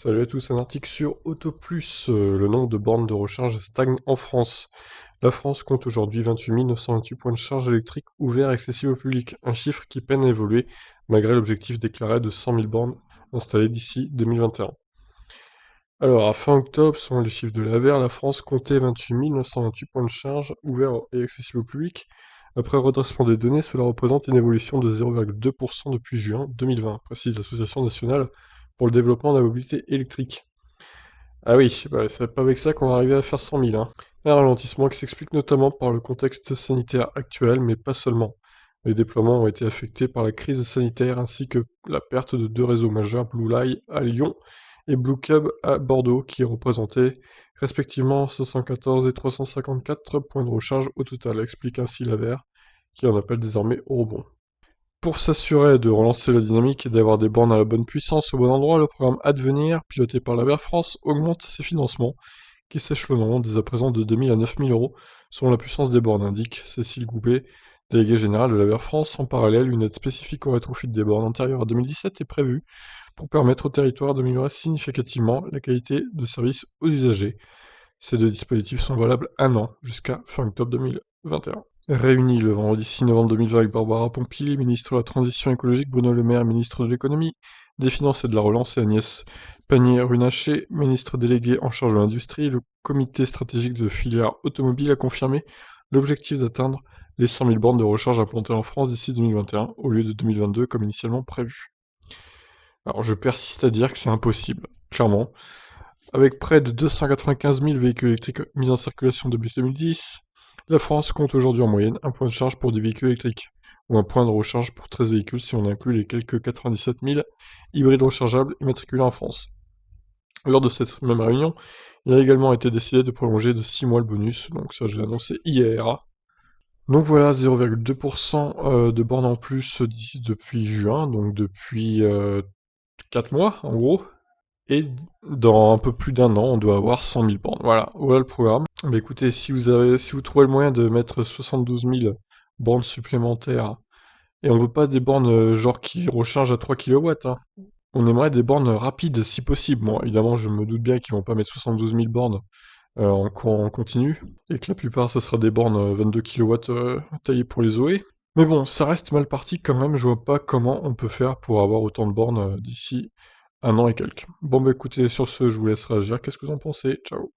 Salut à tous, un article sur AutoPlus. Le nombre de bornes de recharge stagne en France. La France compte aujourd'hui 28 928 points de charge électrique ouverts et accessibles au public, un chiffre qui peine à évoluer malgré l'objectif déclaré de 100 000 bornes installées d'ici 2021. Alors, à fin octobre, selon les chiffres de l'AVER, la France comptait 28 928 points de charge ouverts et accessibles au public. Après redressement des données, cela représente une évolution de 0,2% depuis juin 2020, précise l'Association nationale pour le développement de la mobilité électrique. Ah oui, bah, c'est pas avec ça qu'on va arriver à faire 100 000, hein. Un ralentissement qui s'explique notamment par le contexte sanitaire actuel, mais pas seulement. Les déploiements ont été affectés par la crise sanitaire ainsi que la perte de deux réseaux majeurs, Blue Line à Lyon et Blue Cube à Bordeaux, qui représentaient respectivement 514 et 354 points de recharge au total, explique ainsi l'AVER, qui en appelle désormais au rebond. Pour s'assurer de relancer la dynamique et d'avoir des bornes à la bonne puissance au bon endroit, le programme Advenir, piloté par l'AVER France, augmente ses financements, qui s'échelonneront dès à présent de 2 000 à 9 000 euros, selon la puissance des bornes, indique Cécile Goubet, déléguée générale de l'AVER France. En parallèle, une aide spécifique au rétrofit des bornes antérieures à 2017 est prévue pour permettre au territoire d'améliorer significativement la qualité de service aux usagers. Ces deux dispositifs sont valables un an, jusqu'à fin octobre 2021. Réunis le vendredi 6 novembre 2020 avec Barbara Pompili, ministre de la Transition écologique, Bruno Le Maire, ministre de l'Économie, des Finances et de la Relance, et Agnès Pannier-Runacher, ministre déléguée en charge de l'industrie, le comité stratégique de filière automobile a confirmé l'objectif d'atteindre les 100 000 bornes de recharge implantées en France d'ici 2021, au lieu de 2022 comme initialement prévu. Alors je persiste à dire que c'est impossible, clairement. Avec près de 295 000 véhicules électriques mis en circulation depuis 2010, la France compte aujourd'hui en moyenne un point de charge pour des véhicules électriques, ou un point de recharge pour 13 véhicules si on inclut les quelques 97 000 hybrides rechargeables immatriculés en France. Lors de cette même réunion, il a également été décidé de prolonger de 6 mois le bonus, donc ça j'ai annoncé hier. Donc voilà, 0,2% de bornes en plus d'ici depuis juin, donc depuis 4 mois en gros. Et dans un peu plus d'un an, on doit avoir 100 000 bornes. Voilà le programme. Bah écoutez, si vous trouvez le moyen de mettre 72 000 bornes supplémentaires, et on veut pas des bornes genre qui rechargent à 3 kW, hein. On aimerait des bornes rapides si possible. Bon, évidemment, je me doute bien qu'ils vont pas mettre 72 000 bornes en continu, et que la plupart, ça sera des bornes 22 kW taillées pour les ZOE. Mais bon, ça reste mal parti quand même, je vois pas comment on peut faire pour avoir autant de bornes d'ici un an et quelques. Bon bah écoutez, sur ce, je vous laisse réagir. Qu'est-ce que vous en pensez? Ciao.